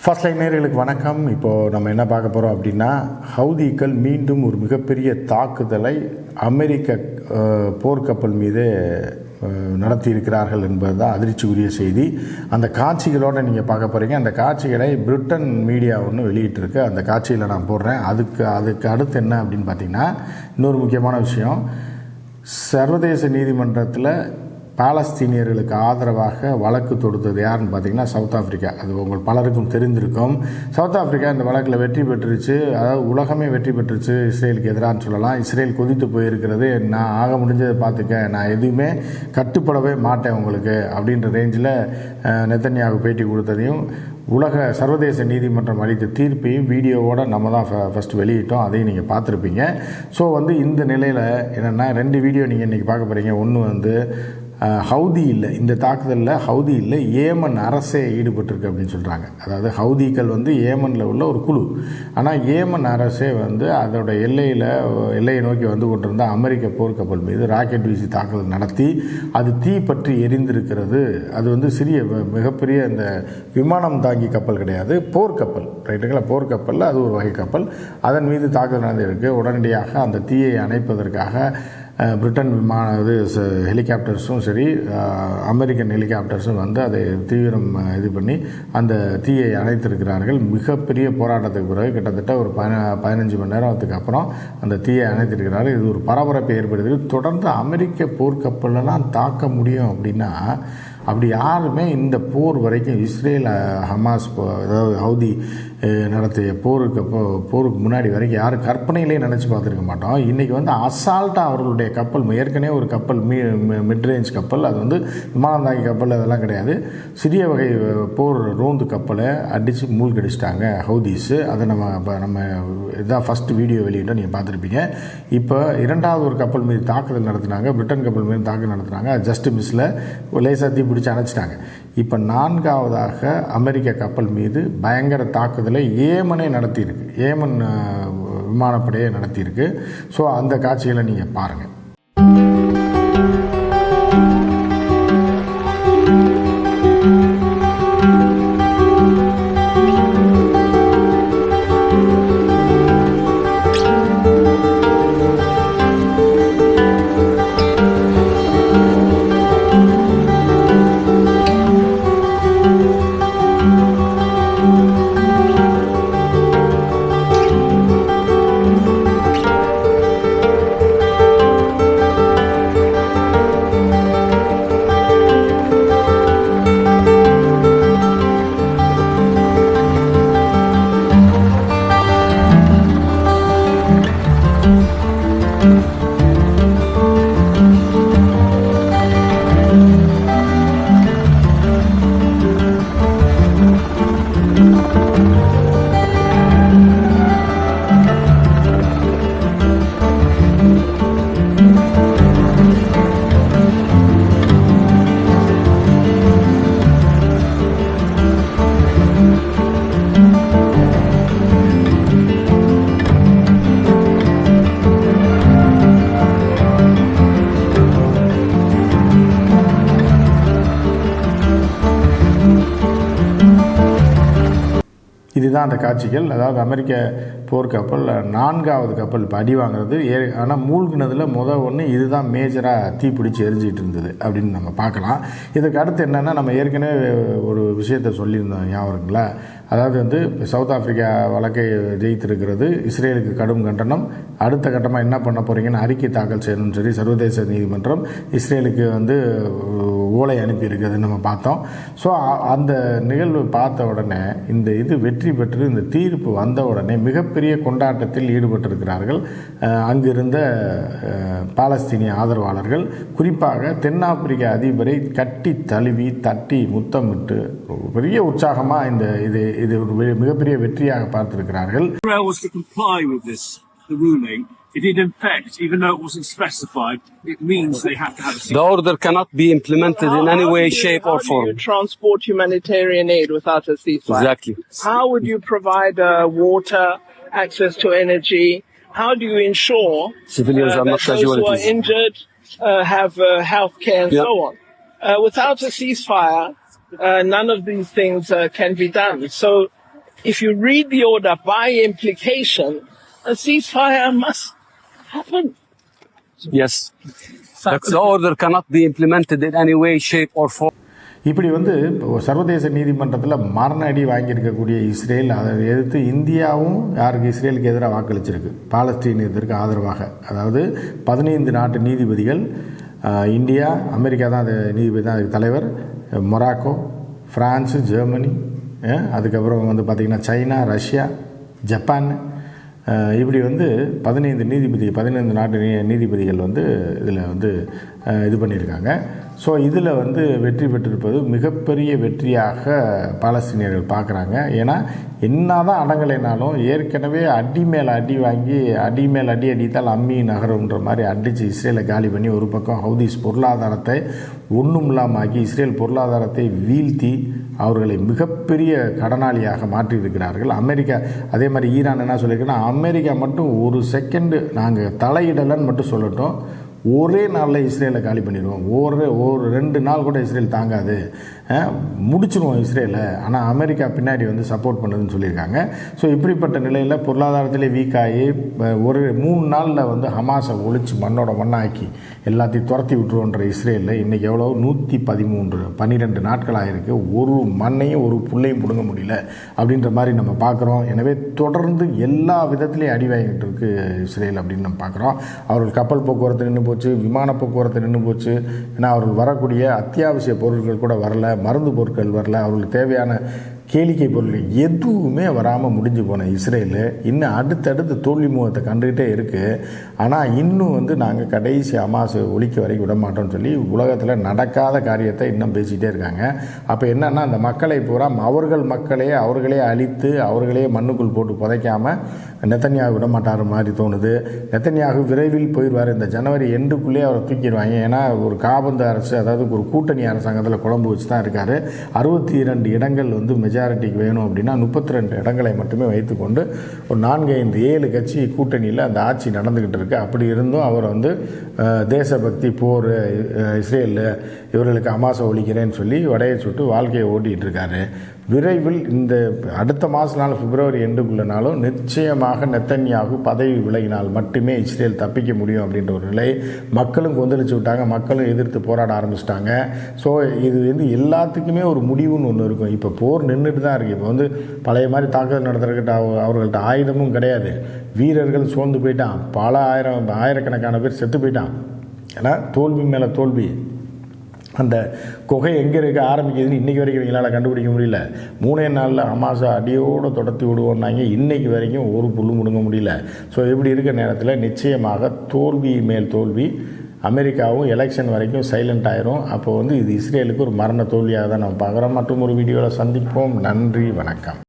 First line நேயர்களுக்கு வணக்கம். இப்போது நம்ம என்ன பார்க்க போகிறோம் அப்படின்னா, ஹவுதிகள் மீண்டும் ஒரு மிகப்பெரிய தாக்குதலை அமெரிக்க போர்க்கப்பல் மீது நடத்தியிருக்கிறார்கள் என்பது தான் அதிர்ச்சிக்குரிய செய்தி. அந்த காட்சிகளோடு நீங்கள் பார்க்க போகிறீங்க. அந்த காட்சிகளை பிரிட்டன் மீடியா ஒன்று வெளியிட்டிருக்கு. அந்த காட்சியில் நான் போடுறேன். அதுக்கு அடுத்து என்ன அப்படின்னு பார்த்தீங்கன்னா, இன்னொரு முக்கியமான விஷயம், சர்வதேச நீதிமன்றத்தில் பாலஸ்தீனியர்களுக்கு ஆதரவாக வழக்கு தொடுத்தது யாருன்னு பார்த்தீங்கன்னா சவுத் ஆஃப்ரிக்கா. அது உங்கள் பலருக்கும் தெரிந்திருக்கும். சவுத் ஆஃப்ரிக்கா இந்த வழக்கில் வெற்றி பெற்றுருச்சு. அதாவது உலகமே வெற்றி பெற்றுருச்சு இஸ்ரேலுக்கு எதிரான்னு சொல்லலாம். இஸ்ரேல் கொதித்து போயிருக்கிறது. நான் ஆக முடிஞ்சதை பார்த்துக்க, நான் எதுவுமே கட்டுப்படவே மாட்டேன் உங்களுக்கு அப்படின்ற ரேஞ்சில் நெத்தன்யாகு பேட்டி கொடுத்ததையும் சர்வதேச நீதிமன்றம் அளித்த தீர்ப்பையும் வீடியோவோடு நம்ம தான் ஃபஸ்ட்டு வெளியிட்டோம். அதையும் நீங்கள் பார்த்துருப்பீங்க. ஸோ இந்த நிலையில் என்னென்னா 2 வீடியோ நீங்கள் இன்றைக்கி பார்க்க போகிறீங்க. ஒன்று ஹவுதி இல்லை, இந்த தாக்குதலில் ஹவுதி இல்லை, ஏமன் அரசே ஈடுபட்டிருக்கு அப்படின்னு சொல்கிறாங்க. அதாவது ஹவுதிகள் ஏமனில் உள்ள ஒரு குழு. ஆனால் ஏமன் அரசே அதோட எல்லையை நோக்கி கொண்டிருந்த அமெரிக்க போர்க்கப்பல் மீது ராக்கெட் வீசி தாக்குதல் நடத்தி அது தீ பற்றி எரிந்திருக்கிறது. அது சிறிய மிகப்பெரிய இந்த விமானம் தாங்கி கப்பல் கிடையாது, போர்க்கப்பல், ரைட்டுங்களா? போர்க்கப்பல் அது ஒரு வகை கப்பல். அதன் மீது தாக்குதல் நடந்திருக்கு. உடனடியாக அந்த தீயை அணைப்பதற்காக பிரிட்டன் ஹெலிகாப்டர்ஸும் சரி, அமெரிக்கன் ஹெலிகாப்டர்ஸும் அதை தீவிரம் பண்ணி அந்த தீயை அணைத்திருக்கிறார்கள். மிகப்பெரிய போராட்டத்துக்கு பிறகு கிட்டத்தட்ட ஒரு 15 மணி நேரத்துக்கு அப்புறம் அந்த தீயை அணைத்திருக்கிறார்கள். இது ஒரு பரபரப்பை ஏற்படுத்தி தொடர்ந்து அமெரிக்க போர்க்கப்பலெல்லாம் தாக்க முடியும் அப்படின்னா, அப்படி யாருமே இந்த போர் வரைக்கும் இஸ்ரேல் ஹமாஸ் அதாவது ஹவுதி நடத்திய போருக்கு முன்னாடி வரைக்கும் யாரும் கற்பனையிலே நினச்சி பார்த்துருக்க மாட்டோம். இன்றைக்கி அசால்ட்டாக அவர்களுடைய கப்பல், ஏற்கனவே ஒரு கப்பல் மிட்ரேஞ்ச் கப்பல், அது விமானம் தாங்கி கப்பல், அதெல்லாம் கிடையாது, சிறிய வகை போர் ரோந்து கப்பலை அடித்து மூழ்கடிச்சிட்டாங்க ஹவுதிஸு. அதை நம்ம இதான் ஃபஸ்ட்டு வீடியோ வெளியிட்டோம், நீங்கள் பார்த்துருப்பீங்க. இப்போ 2வது ஒரு கப்பல் மீது தாக்குதல் நடத்தினாங்க, பிரிட்டன் கப்பல் மீது தாக்குதல் நடத்தினாங்க. ஜஸ்ட் மிஸ்ஸில் லேசாக பிடிச்சி அணைச்சிட்டாங்க. இப்போ 4வதாக அமெரிக்க கப்பல் மீது பயங்கர தாக்குதலை ஏமனே நடத்தியிருக்கு, ஏமன் விமானப்படையே நடத்தியிருக்கு. ஸோ அந்த காட்சிகளை நீங்கள் பாருங்கள். இதுதான் அந்த காட்சிகள். அதாவது அமெரிக்க போர்க்கப்பல் 4வது கப்பல் இப்போ அடி வாங்குறது. ஆனால் மூழ்கினதில் ஒன்று இதுதான் மேஜராக தீப்பிடிச்சு எரிஞ்சிட்டு இருந்தது அப்படின்னு நம்ம பார்க்கலாம். இதுக்கு அடுத்து என்னென்னா, நம்ம ஏற்கனவே ஒரு விஷயத்தை சொல்லியிருந்தோம், ஞாபகங்களா? அதாவது சவுத் ஆஃப்ரிக்கா வழக்கை ஜெயித்திருக்கிறது. இஸ்ரேலுக்கு கடும் கண்டனம். அடுத்த கட்டமாக என்ன பண்ண போகிறீங்கன்னு அறிக்கை தாக்கல் செய்யணும்னு சொல்லி சர்வதேச நீதிமன்றம் இஸ்ரேலுக்கு ஓலை அனுப்பியிருக்குதுன்னு நம்ம பார்த்தோம். ஸோ அந்த நிகழ்வு பார்த்த உடனே இது வெற்றி பெற்று இந்த தீர்ப்பு வந்த உடனே மிகப்பெரிய கொண்டாட்டத்தில் ஈடுபட்டிருக்கிறார்கள் அங்கிருந்த பாலஸ்தீனிய ஆதரவாளர்கள். குறிப்பாக தென்னாப்பிரிக்க அதிபரை கட்டி தழுவி தட்டி முத்தமிட்டு பெரிய உற்சாகமாக இது ஒரு மிகப்பெரிய வெற்றியாக பார்த்திருக்கிறார்கள். It did in fact, even though it wasn't specified, it means they have to have a... The order cannot be implemented in any way, shape or form. How do you transport humanitarian aid without a ceasefire? Exactly. How would you provide water, access to energy? How do you ensure civilians are not those who are injured have health care and so on? Without a ceasefire, none of these things can be done. So if you read the order by implication, a ceasefire must happen. Yes. The order cannot be implemented in any way, shape or form. இப்படி வந்து சர்வதேச நீதிமன்றத்தில் மரண அடி வாங்கியிருக்கக்கூடிய Israel, அதை எதிர்த்து இந்தியாவும் யாருக்கு இஸ்ரேலுக்கு எதிராக வாக்களிச்சிருக்கு, பாலஸ்தீனியத்திற்கு ஆதரவாக. அதாவது 15 நாட்டு நீதிபதிகள், இந்தியா, அமெரிக்கா தான் அது நீதிபதி தான் அதுக்கு தலைவர், மொராக்கோ, ஃப்ரான்ஸு, ஜெர்மனி, அதுக்கப்புறம் வந்து பார்த்திங்கன்னா சைனா, ரஷ்யா, ஜப்பான், இப்படி வந்து 15 நாட்டு நீதிபதிகள் வந்து இதில் வந்து இது பண்ணியிருக்காங்க. ஸோ இதில் வந்து வெற்றி பெற்றிருப்பது மிகப்பெரிய வெற்றியாக பாலஸ்தீனியர்கள் பார்க்குறாங்க. ஏன்னா என்ன தான் அடங்கலைனாலும் ஏற்கனவே அடி மேல் அடி வாங்கி அடி மேல் அடி அடித்தால் அம்மி நகருன்ற மாதிரி அடித்து இஸ்ரேலை காலி பண்ணி ஒரு பக்கம் ஹவுதிஸ் பொருளாதாரத்தை ஒன்றும் இல்லாமல் ஆக்கி இஸ்ரேல் பொருளாதாரத்தை வீழ்த்தி அவர்களை மிகப்பெரிய கடனாளியாக மாற்றியிருக்கிறார்கள். அமெரிக்கா அதே மாதிரி ஈரான் என்ன சொல்லியிருக்குன்னா, அமெரிக்கா மட்டும் ஒரு செகண்டு நாங்கள் தலையிடலைன்னு மட்டும் சொல்லட்டும், ஒரே நாளில் இஸ்ரேலை காலி பண்ணிடுவோம், ஒரு 2 நாள் கூட இஸ்ரேல் தாங்காது, முடிச்சிடுவோம் இஸ்ரேலை. ஆனால் அமெரிக்கா பின்னாடி வந்து சப்போர்ட் பண்ணுதுன்னு சொல்லியிருக்காங்க. ஸோ இப்படிப்பட்ட நிலையில் பொருளாதாரத்திலே வீக்காகி ஒரு 3 நாளில் வந்து ஹமாஸை ஒழிச்சு மண்ணோட மண்ணாக்கி எல்லாத்தையும் துரத்தி விட்டுருவோன்ற இஸ்ரேலில் இன்றைக்கி எவ்வளோ 12 நாட்கள் ஆகிருக்கு. ஒரு மண்ணையும் ஒரு புள்ளையும் பிடுங்க முடியல அப்படின்ற மாதிரி நம்ம பார்க்குறோம். எனவே தொடர்ந்து எல்லா விதத்துலேயும் அடி வாங்கிட்டு இருக்கு இஸ்ரேல் அப்படின்னு நம்ம பார்க்குறோம். அவர்கள் கப்பல் போக்குவரத்து நின்று போச்சு, விமான போக்குவரத்து நின்று போச்சு. ஏன்னா அவர்கள் வரக்கூடிய அத்தியாவசிய பொருட்கள் கூட வரல, மருந்து பொருட்கள் வரல, அவர்களுக்கு தேவையான கேளிக்கை பொருட்கள் எதுவுமே வராமல் முடிஞ்சு போன இஸ்ரேல் இன்னும் அடுத்தடுத்து தோல்வி முகத்தை கண்டுக்கிட்டே இருக்குது. ஆனால் இன்னும் வந்து நாங்கள் கடைசி ஹமாஸ் ஒழிக்க வரைக்கும் விட மாட்டோம்னு சொல்லி உலகத்தில் நடக்காத காரியத்தை இன்னும் பேசிகிட்டே இருக்காங்க. அப்போ என்னென்னா, அந்த மக்களை பூரா அவர்களே அழித்து அவர்களே மண்ணுக்குள் போட்டு புதைக்காமல் நெத்தன்யாகு விட மாட்டார் மாதிரி தோணுது. நெத்தன்யாகு விரைவில் போயிடுவார், இந்த ஜனவரி எண்டுக்குள்ளேயே அவரை தூக்கிடுவாங்க. ஏன்னா ஒரு காபந்து அரசு, அதாவது ஒரு கூட்டணி அரசாங்கத்தில் குழம்பு வச்சு தான் இருக்கார். 62 இடங்கள் வந்து மெஜாரிட்டிக்கு வேணும் அப்படின்னா 32 இடங்களை மட்டுமே வைத்துக்கொண்டு ஒரு 4-5-7 கட்சி கூட்டணியில் அந்த ஆட்சி நடந்துக்கிட்டு இருக்கு. அப்படி இருந்தும் அவர் வந்து தேசபக்தி போர், இஸ்ரேலில் இவர்களுக்கு ஹமாஸை ஒழிக்கிறேன்னு சொல்லி வடையை சுட்டு வாழ்க்கையை ஓட்டிகிட்டு இருக்காரு. விரைவில் இந்த அடுத்த மாதம் பிப்ரவரி எண்டுக்குள்ளனாலும் நிச்சயமாக நெத்தன்யாகு பதவி விலகினால் மட்டுமே இஸ்ரேல் தப்பிக்க முடியும் அப்படின்ற ஒரு நிலை மக்களும் கொந்தளிச்சு விட்டாங்க. மக்களும் எதிர்த்து போராட ஆரம்பிச்சிட்டாங்க. ஸோ இது வந்து எல்லாத்துக்குமே ஒரு முடிவுன்னு ஒன்று இருக்கும். இப்போ போர் நின்றுட்டு தான் இருக்குது. இப்போ வந்து பழைய மாதிரி தாக்குதல் நடத்துறதுக்கிட்ட அவர்கள்ட்ட ஆயுதமும் கிடையாது. வீரர்கள் சோர்ந்து போயிட்டான், ஆயிரக்கணக்கான பேர் செத்து போயிட்டான். ஏன்னா தோல்வி மேலே தோல்வி. அந்த குகை எங்கே இருக்க ஆரம்பிக்குதுன்னு இன்றைக்கி வரைக்கும் இவங்களால் கண்டுபிடிக்க முடியல. 3 நாளில் ஹமாஸை அடியோடு தொடர்த்தி விடுவோன்னாங்க, இன்றைக்கி வரைக்கும் ஒரு புல்லு முடுங்க முடியல. ஸோ இப்படி இருக்க நேரத்தில் நிச்சயமாக தோல்வி மேல் தோல்வி. அமெரிக்காவும் எலெக்ஷன் வரைக்கும் சைலண்ட் ஆயிரும். அப்போ வந்து இது இஸ்ரேலுக்கு ஒரு மரண தோல்வியாக தான் நம்ம பார்க்குறோம். மற்றும் ஒரு வீடியோவில் சந்திப்போம். நன்றி, வணக்கம்.